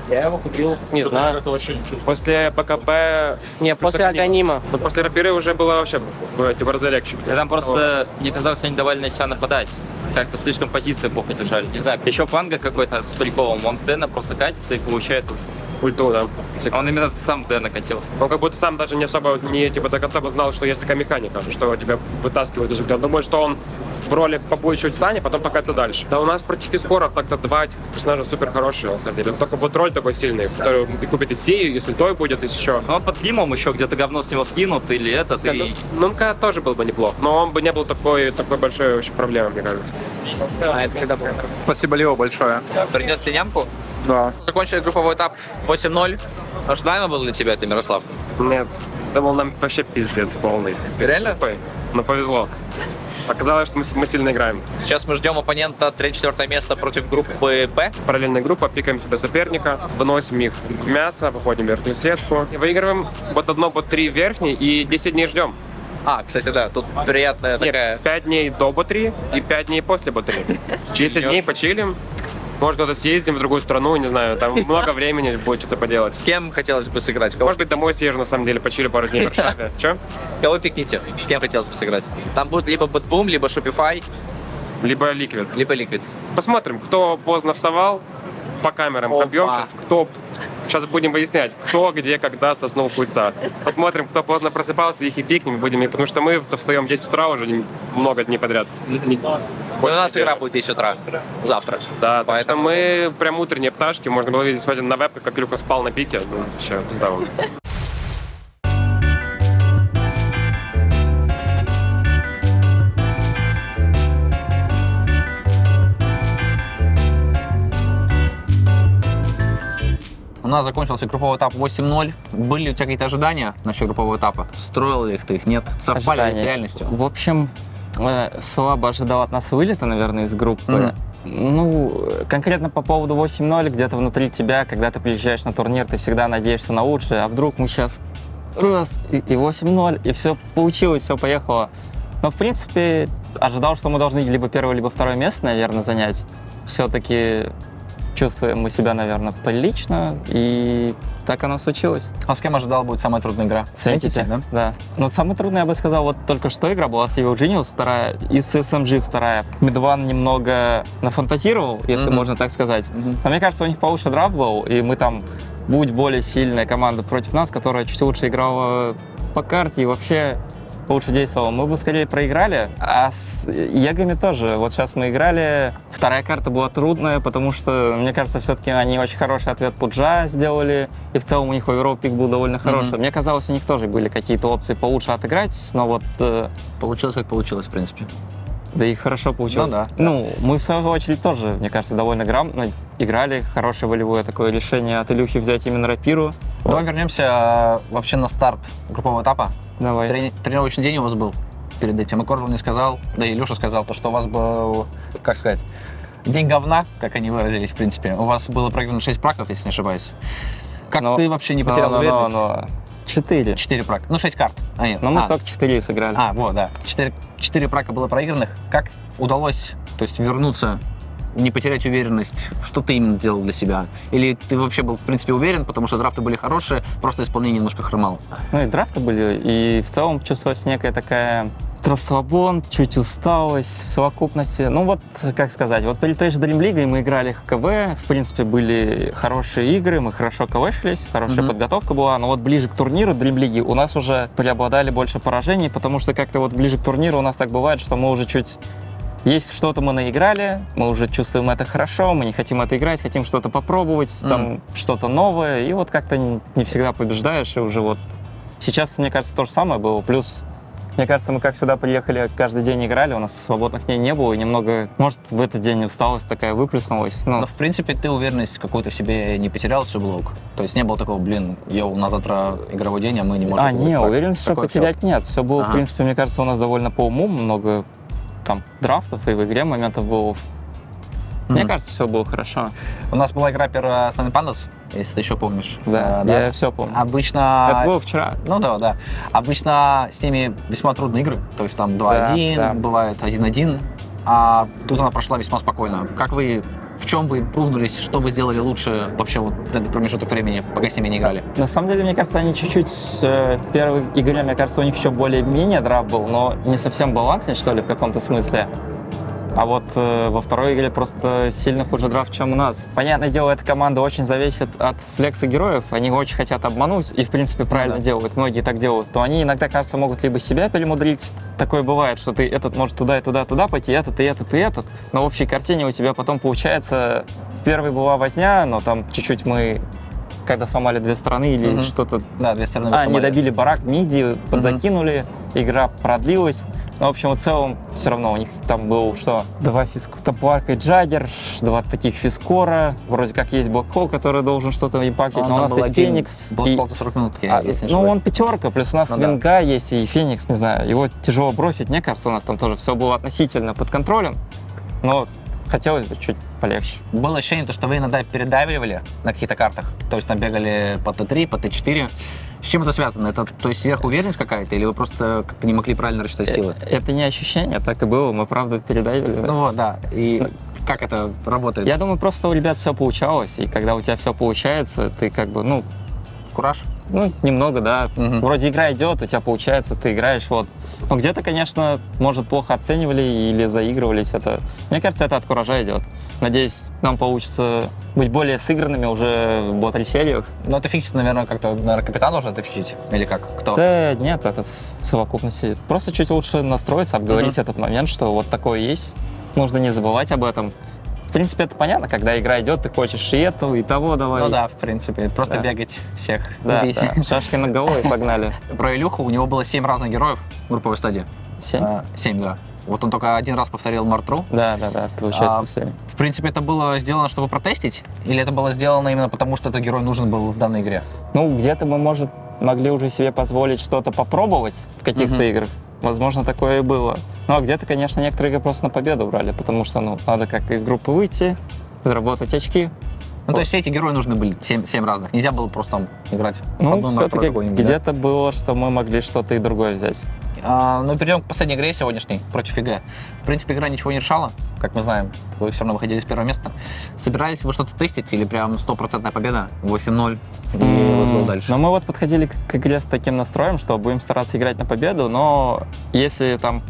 Я его купил, не знаю. После БКБ... Не, после Аганима. Ну, после рапиры уже было вообще типа разорекчик. Я там просто, мне казалось, они давали на себя нападать. Как-то слишком позиции плохо держали. Не знаю, еще Панга какой-то с приколом. Он в Дэна просто катится и получает ульту, да. Он именно сам в Дэна катился. Он как будто сам даже не особо, не типа до конца бы знал, что есть такая механика, что тебя вытаскивают из игры. Он думает, что он в роли побудет чуть станет, потом покатится дальше. Да у нас против Искоров так-то два этих персонажа супер хорошие, на самом деле. Только вот роль такой сильный, который и купит и Сию, и с ультой будет, и еще. Ну он под Климом еще где-то говно с него скинут или этот, Да, и... Ну, МК тоже был бы неплох, но он бы не был такой большой вообще проблемой, мне кажется. А это когда было? Спасибо, Лео, большое. Принес тенямку? Да. Закончили групповой этап 8-0. Ожидаемо было для тебя это, Мирослав? Нет, это был нам вообще пиздец полный. Реально? Но повезло. Оказалось, что мы сильно играем. Сейчас мы ждем оппонента 3-4 место против группы Б. Параллельная группа, пикаем себе соперника, выносим их в мясо, выходим в верхнюю сетку. И выигрываем вот одно, вот 3 верхней и 10 дней ждем. А, кстати, да, тут приятная такая... 5 дней до БО-3 и 5 дней после БО-3. 10 дней почилим. Может, куда-то съездим в другую страну, не знаю, там много времени будет что-то поделать. С кем хотелось бы сыграть? Кого Может быть, домой съезжу, на самом деле, почили пару дней в Варшаве. Че? Кого пикните? С кем хотелось бы сыграть? Там будет либо Бэтбум, либо Shopify, Либо Liquid. либо Liquid. Посмотрим, кто поздно вставал, по камерам побьем сейчас, кто... Сейчас будем выяснять, кто, где, когда соснул хуйца. Посмотрим, кто поздно просыпался, их и пикнем будем, потому что мы встаем в 10 утра уже много дней подряд. У нас игра будет 10 утра. Завтра. Да, поэтому мы прям утренние пташки. Можно было видеть сегодня на вебке, как Илюха спал на пике. Ну, вообще, здорово. У нас закончился групповой этап 8-0. Были у тебя какие-то ожидания насчет группового этапа? Строил ли их ты их? Нет? Совпали ли с реальностью? В общем, слабо ожидал от нас вылета, наверное, из группы. Ну, конкретно по поводу 8-0, где-то внутри тебя, когда ты приезжаешь на турнир, ты всегда надеешься на лучшее, а вдруг мы сейчас раз, и 8-0, и все получилось, все поехало. Но, в принципе, ожидал, что мы должны либо первое, либо второе место, наверное, занять. Все-таки чувствуем мы себя, наверное, прилично, и так оно случилось. А с кем ожидал будет самая трудная игра? С Entity, да? Да. Но самая трудная, я бы сказал, вот только что игра была с Evil Genius, вторая, и с SMG вторая. Мидван немного нафантазировал, если можно так сказать. Но мне кажется, у них получше драфт был, и мы там, будь более сильная команда против нас, которая чуть лучше играла по карте и вообще лучше действовала, мы бы скорее проиграли. А с Егами тоже. Вот сейчас мы играли. Вторая карта была трудная, потому что, мне кажется, все-таки они очень хороший ответ Пуджа сделали. И в целом у них оверолл пик был довольно хороший. Мне казалось, у них тоже были какие-то опции получше отыграть, но вот... Получилось, как получилось, в принципе. Да и хорошо получилось. Ну да. Ну, мы в свою очередь тоже, мне кажется, довольно грамотно играли. Хорошее волевое такое решение от Илюхи взять именно рапиру. Давай вернемся вообще на старт группового этапа. Давай. Тренировочный день у вас был перед этим. И Коржул мне сказал, да и Илюша сказал, то, что у вас был, как сказать, день говна, как они выразились, в принципе. У вас было проиграно 6 праков, если не ошибаюсь. Как ты вообще не потерял уверенность? 4. 4 прака. Ну, 6 карт. А, нет. Но мы только 4 сыграли. А, вот, да. 4 прака было проигранных. Как удалось, то есть, вернуться, не потерять уверенность? Что ты именно делал для себя? Или ты вообще был, в принципе, уверен, потому что драфты были хорошие, просто исполнение немножко хромало? Ну и драфты были, и в целом чувствовалась некая такая расслабон, чуть усталость в совокупности. Ну вот, как сказать, вот перед той же Dream League мы играли КВ, в принципе, были хорошие игры, мы хорошо КВшились, хорошая подготовка была, но вот ближе к турниру Dream League у нас уже преобладали больше поражений, потому что как-то вот ближе к турниру у нас так бывает, что мы уже чуть... Есть что-то мы наиграли, мы уже чувствуем это хорошо, мы не хотим это играть, хотим что-то попробовать, там что-то новое, и вот как-то не всегда побеждаешь, и уже вот... Сейчас, мне кажется, то же самое было, плюс... Мне кажется, мы как сюда приехали, каждый день играли, у нас свободных дней не было, и немного, может, в этот день усталость такая выплеснулась. Но, в принципе, ты уверенность какую-то в себе не потерял, все было ок. То есть не было такого, у нас завтра игровой день, а мы не можем... Не, уверенность, что потерять нет. Все было, в принципе, мне кажется, у нас довольно по уму, много там драфтов, и в игре моментов было Мне кажется, все было хорошо. У нас была игра первая Sunny Pandas, если ты еще помнишь. Да, я все помню. Обычно... Это было вчера. Ну да. Обычно с ними весьма трудные игры. То есть там 2-1, бывает 1-1. А тут она прошла весьма спокойно. В чем вы импрувнулись, что вы сделали лучше вообще вот за этот промежуток времени, пока с ними не играли? На самом деле, мне кажется, они чуть-чуть в первой игре, мне кажется, у них еще более-менее драфт был, но не совсем балансный, что ли, в каком-то смысле. А вот во второй игре просто сильно хуже драфт, чем у нас. Понятное дело, эта команда очень зависит от флекса героев. Они очень хотят обмануть и, в принципе, правильно делают. Многие так делают. То они иногда, кажется, могут либо себя перемудрить. Такое бывает, что ты этот может туда и туда пойти, этот и этот и этот. Но в общей картине у тебя потом получается... В первой была возня, но там чуть-чуть мы... Когда сломали две стороны или что-то... Да, две стороны не добили барак, миди, подзакинули, игра продлилась. Но, в общем, в целом, все равно у них там был, что, 2 Топарка и Джаггер, 2 таких Фискора, вроде как есть Блэкхолл, который должен что-то импактить, но у нас и Феникс. Блэкхолл 40 минут, ну, он 5, плюс у нас Венга есть и Феникс, не знаю, его тяжело бросить. Мне кажется, у нас там тоже все было относительно под контролем, но хотелось бы чуть полегче. Было ощущение, что вы иногда передавливали на каких-то картах, то есть там бегали по Т3, по Т4. С чем это связано? Это, то есть, сверхуверенность какая-то, или вы просто как-то не могли правильно рассчитать силы? Это не ощущение, так и было, мы правда передавили. Ну вот, да. И как это работает? Я думаю, просто у ребят все получалось, и когда у тебя все получается, ты как бы, Кураж? Немного, да. Вроде игра идет, у тебя получается, ты играешь, вот. Но где-то, конечно, может, плохо оценивали или заигрывались. Мне кажется, это от куража идет. Надеюсь, нам получится быть более сыгранными уже в батл-сериях. Ну, это фиксит, наверное, как-то, капитан должен это фиксить? Или как? Кто? Да нет, это в совокупности. Просто чуть лучше настроиться, обговорить этот момент, что вот такое есть. Нужно не забывать об этом. В принципе, это понятно, когда игра идет, ты хочешь и этого, и того давай. Ну да, в принципе, просто бегать всех. Да, шашки на голову и погнали. Про Илюху, у него было 7 разных героев в групповой стадии. 7? 7, да. Вот он только один раз повторил Мартру. Да, получается последний. В принципе, это было сделано, чтобы протестить? Или это было сделано именно потому, что этот герой нужен был в данной игре? Где-то мы, могли уже себе позволить что-то попробовать в каких-то играх. Возможно, такое и было. Ну, а где-то, конечно, некоторые игры просто на победу брали, потому что, надо как-то из группы выйти, заработать очки. То есть все эти герои нужны были, 7 разных. Нельзя было просто там играть. Все-таки где-то было, что мы могли что-то и другое взять. Перейдем к последней игре сегодняшней против ЕГЭ. В принципе, игра ничего не решала, как мы знаем. Вы все равно выходили с первого места. Собирались вы что-то тестить или прям 100% победа, 8-0 и возгол дальше? Но мы подходили к игре с таким настроем, что будем стараться играть на победу, но если там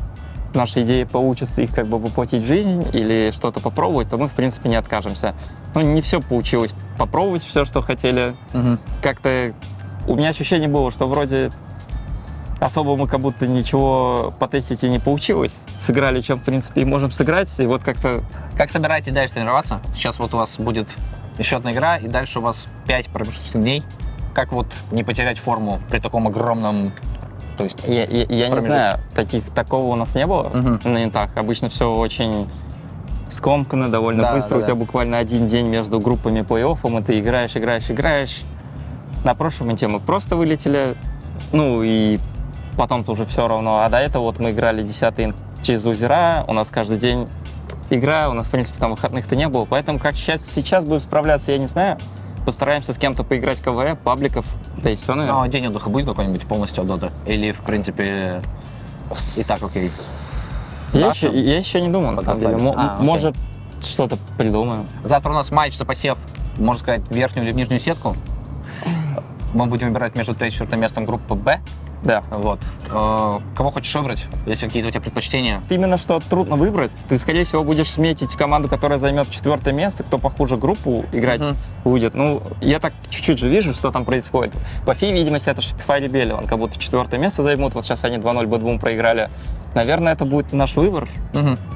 наши идеи получится их воплотить в жизнь или что-то попробовать, то мы, в принципе, не откажемся. Не все получилось попробовать, все, что хотели. Как-то у меня ощущение было, что вроде особо мы как будто ничего потестить и не получилось. Сыграли, чем, в принципе, и можем сыграть, и вот как-то... Как собираетесь дальше тренироваться? Сейчас вот у вас будет еще одна игра, и дальше у вас 5 промежуточных дней. Как не потерять форму при таком огромном... То есть я не знаю, такого у нас не было на интах. Обычно все очень скомканно, довольно быстро. У тебя буквально один день между группами плей-оффом, и ты играешь. На прошлом инте мы просто вылетели, и потом-то уже все равно. А до этого мы играли 10-й инт через озера, у нас каждый день игра, у нас, в принципе, там выходных-то не было. Поэтому как сейчас будем справляться, я не знаю. Постараемся с кем-то поиграть в КВ, пабликов, да и все, наверное. Ну, день отдыха будет какой-нибудь полностью от доты? Или, в принципе, и так окей? Я еще не думал, на самом деле. Может, что-то придумаем. Завтра у нас матч за посев, можно сказать, верхнюю или нижнюю сетку. Мы будем выбирать между 3 и 4 местом группы Б. Да. Вот. Кого хочешь выбрать, если какие-то у тебя предпочтения? Именно что трудно выбрать. Ты, скорее всего, будешь метить команду, которая займет 4 место, кто похуже группу играть будет. Я так чуть-чуть же вижу, что там происходит. По всей видимости, это Shopify Rebellion, как будто 4 место займут. Вот сейчас они 2-0 Bad проиграли. Наверное, это будет наш выбор.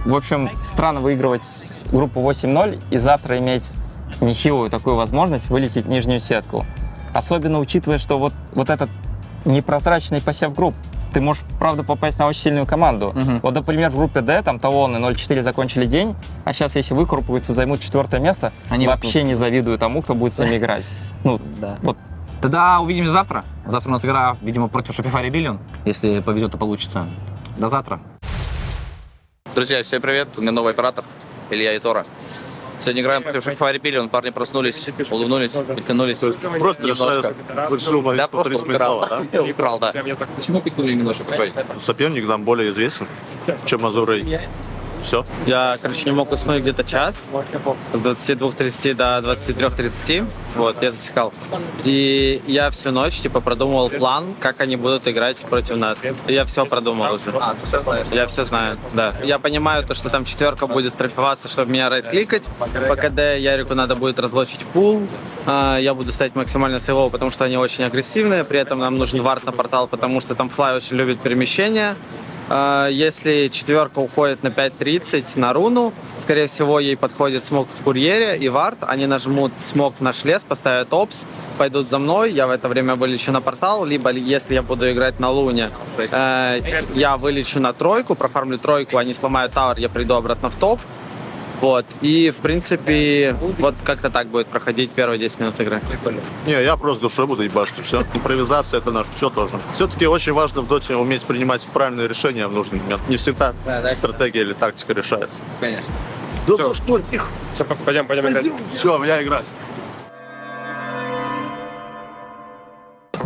В общем, странно выигрывать группу 8-0 и завтра иметь нехилую такую возможность вылететь в нижнюю сетку. Особенно учитывая, что вот этот непрозрачный посев групп. Ты можешь, правда, попасть на очень сильную команду. Вот, например, в группе D, там Талоны 0-4 закончили день, а сейчас, если выкрупываются, займут 4 место, они вообще не завидую тому, кто будет с ними играть. Тогда увидимся завтра. Завтра у нас игра, видимо, против Shopify Rebellion. Если повезет, то получится. До завтра. Друзья, всем привет. У меня новый оператор, Илья Итора. Сегодня играем против Fire Billion, парни проснулись, улыбнулись, подтянулись. Просто решил Да, просто смысла, да? украл, да. Почему пикнули немножко Фэй? Соперник нам более известен, чем Азурей. Все. Я, короче, не мог уснуть где-то час, с 22:30 до 23:30, вот, я засекал. И я всю ночь, типа, продумывал план, как они будут играть против нас. И я все продумал уже. А, ты все знаешь? Я все знаю, да. Я понимаю то, что там четверка будет страйфоваться, чтобы меня райт-кликать. По КД Ярику надо будет разлочить пул. Я буду ставить максимально сейвово, потому что они очень агрессивные. При этом нам нужен вард на портал, потому что там флай очень любит перемещение. Если четверка уходит на 5:30 на руну, скорее всего, ей подходит смок в курьере и вард. Они нажмут смок в наш лес, поставят опс, пойдут за мной. Я в это время вылечу на портал. Либо, если я буду играть на луне, я вылечу на тройку, профармлю тройку, они сломают тавер, я приду обратно в топ. Вот. И, в принципе, вот как-то так будет проходить первые 10 минут игры. Не, я просто душой буду ебашить, и все. Импровизация — это наш все тоже. Все-таки очень важно в доте уметь принимать правильные решения в нужный момент. Не всегда стратегия или тактика решается. Конечно. Да ну что, их? Все, пойдем играть. Все, я играть.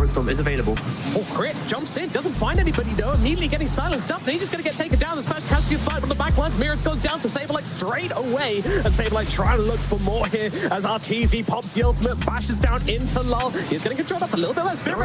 Storm is available. Oh, Crit jumps in, doesn't find anybody though, immediately getting silenced up, and he's just going to get taken down. This first casualty fight on the back lines. Mirror's gone down to Saberlight straight away, and Saberlight trying to look for more here as RTZ pops the ultimate, bashes down into Lull. He's going to control up a little bit. Let's Spirit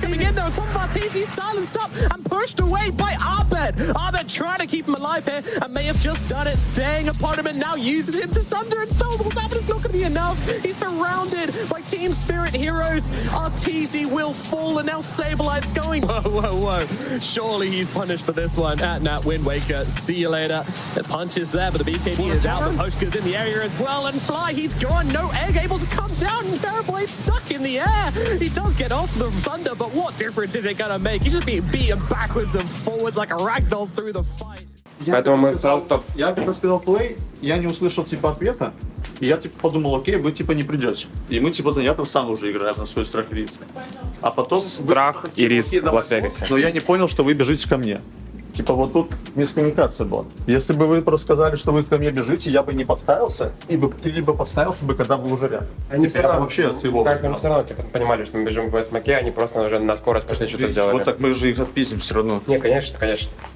coming in there on top of RTZ, silenced up and pushed away by Abed. Abed trying to keep him alive here, and may have just done it, staying upon him, and now uses him to sunder and stone. What's happening is not going to be enough. He's surrounded by Team Spirit heroes. RTZ will fall, and now Saberlight's going. Whoa. Surely he's punished for this one. At Nat Wind Waker, see you later. The punch is there, but the BKB is out. The Poshka's in the area as well, and Fly, he's gone. No egg able to come down, and Terrablade's stuck in the air. He does get off the thunder, but what difference is it gonna make? He's just being beaten backwards and forwards like a ragdoll through the fight. Поэтому мы сразу топ. Я когда сказал плей, я не услышал типа ответа. И я типа подумал, окей, вы типа не придете. И мы типа, я там сам уже играю на свой страх и риск. А потом... Страх и риск в Лас-Вегасе. Но я не понял, что вы бежите ко мне. Типа вот тут мискоммуникация была. Если бы вы просто сказали, что вы ко мне бежите, я бы не подставился, либо подставился бы, когда вы уже рядом. Они все равно вообще от всего. Как мы все равно типа, понимали, что мы бежим в смоке, они просто уже на скорость пошли что-то сделали. Вот так мы же их отпиздим все равно. Не, конечно.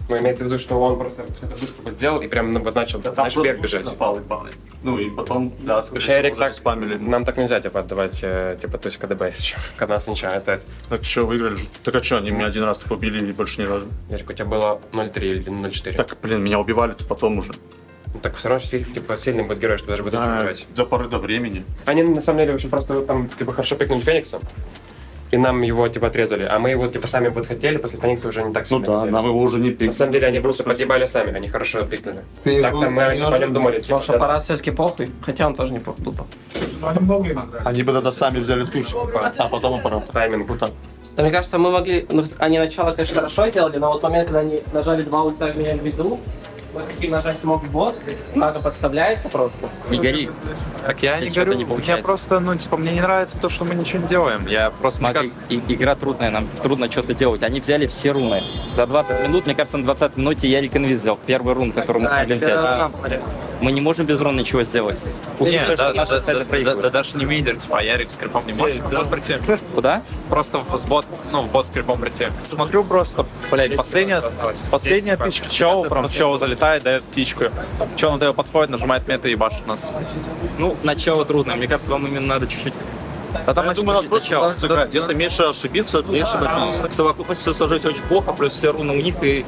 Но имеется в виду, что он просто эту быстро сделал и прям вот начал, знаешь, вверх бежать. Напал и палый. Ну и потом, да, скорее Эрик всего, так спамили. Нам так нельзя, типа, отдавать, типа, то есть КДБ еще. Когда нас ничего, это... Так что, выиграли же? Так а что, они меня один раз так убили и больше ни разу? Эрик, у тебя было 0-3 или 0-4. Так, блин, меня убивали-то потом уже. Ну, так все равно типа, сильный будет герой, что даже будет бежать. До поры до времени. Они, на самом деле, вообще просто там, типа, хорошо пикнули Феникса. И нам его, типа, отрезали. А мы его, типа, сами вот хотели, после Феникса уже не так сильно хотели. Нам его уже не пикнули. На самом деле, они просто подъебали сами, они хорошо пикнули. Так-то мы типа, о нем думали. Типа, Может, аппарат все-таки похуй? Хотя он тоже не похуй. Они бы тогда сами взяли туз, а потом аппарат. Тайминг. Вот так. Да, мне кажется, мы могли... Ну, они начало, конечно, хорошо сделали, но вот момент, когда они нажали 2 ульта, меня в виду, мы хотим нажать смог в бот, Мага подставляется просто. Не гори. Так я не Если что-то говорю, не я получается. просто, ну, типа, мне не нравится то, что мы ничего не делаем. Я просто, мне кажется... Игра трудная, нам трудно что-то делать. Они взяли все руны. За 20 минут, мне кажется, на 20 минуте Ярик инвиз взял. Первый рун, который мы смогли взять. Мы не можем без рун ничего сделать. Нет, да, даже не мидер, типа, Ярик с крипом не может в бот прийти. Куда? Просто в бот с крипом прийти. Смотрю просто, блядь, последняя птичка Чоу, прям Чоу залетает, дает птичку. Чоу на него подходит, нажимает мета и башит нас. Ну, начало трудно. Мне кажется, вам именно надо чуть-чуть... А там, я думаю, надо просто сыграть. Где-то меньше ошибиться, меньше напиться. В совокупности все сложить очень плохо, плюс все руны у них, и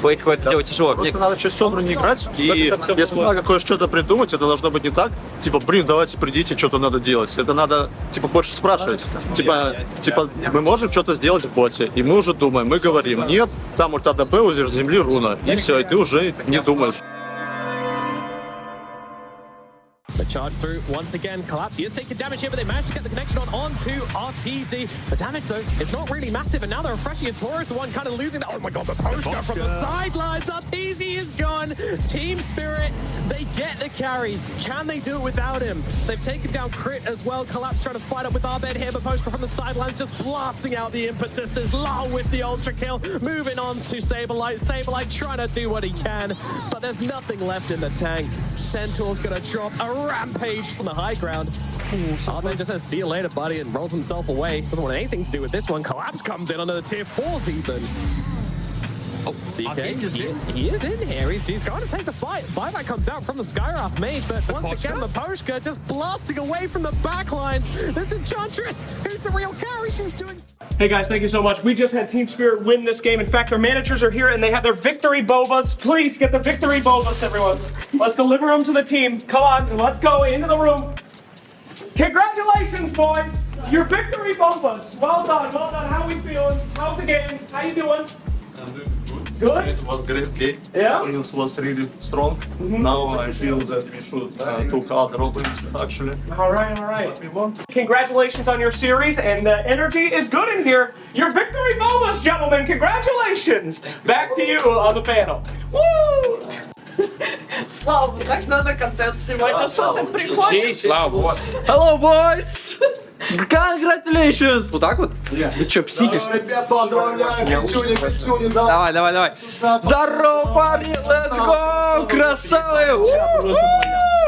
фейково это делать тяжело. Просто надо через Сонру не играть, и если надо кое-что придумать, это должно быть не так. Типа, блин, давайте придите, что-то надо делать. Это надо, типа, больше спрашивать. Типа, мы можем что-то сделать в боте, и мы уже думаем, мы говорим, нет, там ульта ДП, удержишь земли руна, и все, и ты уже не думаешь. The charge through once again. Collapse. He is taking damage here, but they managed to get the connection onto RTZ. The damage, though, is not really massive, and now they're refreshing, and Taurus, the one kind of losing that. Oh my god, the Poshka from the sidelines. RTZ is gone. Team Spirit, they get the carry. Can they do it without him? They've taken down Crit as well. Collapse trying to fight up with Abed here, but Poshka from the sidelines just blasting out the impetuses. Lull with the ultra kill. Moving on to Saberlight. Saberlight trying to do what he can, but there's nothing left in the tank. Centaur's gonna drop a rampage on the high ground. Arthur just says, see you later, buddy, and rolls himself away. Doesn't want anything to do with this one. Collapse comes in under the tier 4s even. Oh, CK, he is in here. He's going to take the fight. Buyback comes out from the Skywrath mage, but once again, Miposhka just blasting away from the backlines. This Enchantress, who's the real carry, she's doing... Hey guys, thank you so much. We just had Team Spirit win this game. In fact, their managers are here and they have their victory bovas. Please get the victory bovas, everyone. Let's deliver them to the team. Come on, let's go into the room. Congratulations, boys. Your victory bovas. Well done, well done. How are we feeling? How's the game? How you doing? Good? It was great game. Yeah? It was really strong. Now I feel that we should took other opponents actually. All right. Congratulations on your series, and the energy is good in here. Your victory bovas, gentlemen. Congratulations. Back to you on the panel. Woo! Слава, так надо контент снимать, а что ты приходишь? Hello, boys! Congratulations! Вот так вот? Ты что, психишь? Ребят, поздравляю! Пятюни, да. Давай. Здорово, парни! Let's go! Красавы!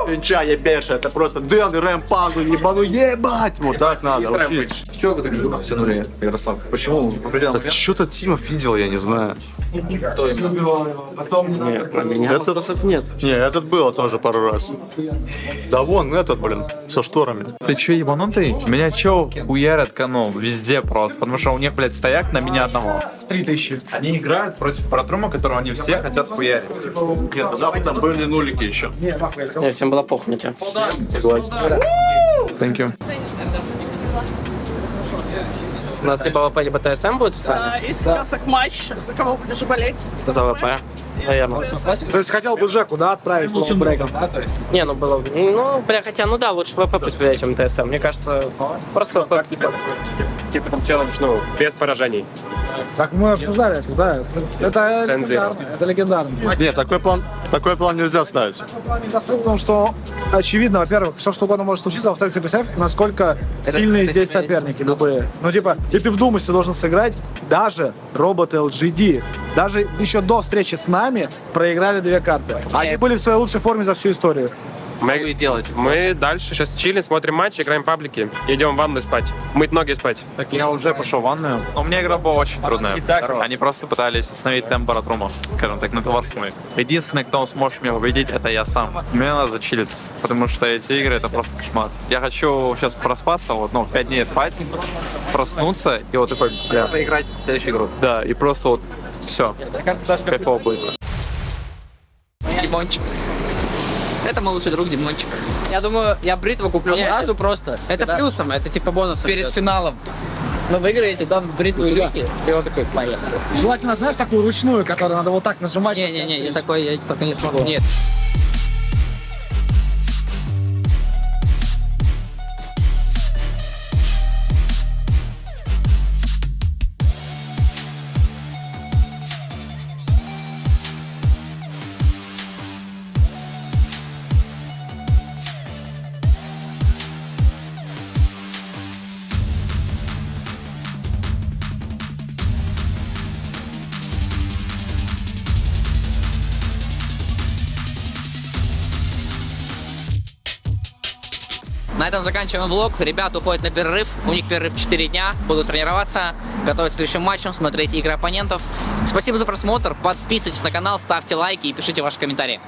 Венчание перша, это просто Дэн и Рэм Пазу ебану, ебать! Вот так надо учить. Чего вы так же втянули, Ярослав? Почему? В определенный момент? Что-то Тима видел, я не знаю. Кто именно? Этот? Нет. Не, этот было тоже пару раз. Да вон этот, блин, со шторами. Ты чё, ебанутый? Меня чё хуярят, ну, везде просто. Потому что у них, блядь, стояк на меня одного. 3000. Они играют против Протрума, которого они все хотят хуярить. Нет, тогда бы там были нулики еще. Не, всем было похуй на тебя. Thank you. У нас либо ВП, либо ТСМ будет? И сейчас их матч. За кого будешь болеть? За ВП. Наверное. То есть хотел бы Жеку, да, отправить лучшим брейком? Не, ну было... Ну, бля, хотя, ну да, лучше ВП пусть будет, чем ТСМ. Мне кажется, просто ВП Типа там челлендж, ну, без поражений. Так мы обсуждали это, да. Это легендарно. Это легендарно. Нет, такой план нельзя ставить. Потому что очевидно, во-первых, все что угодно может случиться, во-вторых, ты представь, насколько сильные здесь соперники любые. Ну типа, и ты вдумайся, ты должен сыграть даже роботы LGD. Даже еще до встречи с нами проиграли 2 карты. Они были в своей лучшей форме за всю историю. Мы дальше сейчас чилим, смотрим матч, играем паблики, идем в ванную спать. Мыть ноги и спать. Так я уже пошел в ванную. У меня игра была очень трудная. Они просто пытались остановить темп Протрума, скажем так, на товарстве. Единственный, кто сможет меня победить, это я сам. Мне надо зачилиться, потому что эти игры — это просто кошмар. Я хочу сейчас проспаться, вот, 5 дней спать, проснуться и вот такой, бля. Поиграть в следующую игру. Да, и просто вот все. Кайфово будет. Димончик. Это мой лучший друг Димончик. Я думаю, я бритву куплю сразу просто. Это плюсом, это типа бонусом. Перед финалом. Вы выиграете, дам бритву Илюхе, и он такой, поехали. Желательно, знаешь, такую ручную, которую надо вот так нажимать. Не-не-не, я такой, я только не смогу. Нет. На этом заканчиваем влог. Ребята уходят на перерыв. У них перерыв 4 дня. Будут тренироваться, готовиться к следующим матчам, смотреть игры оппонентов. Спасибо за просмотр. Подписывайтесь на канал, ставьте лайки и пишите ваши комментарии.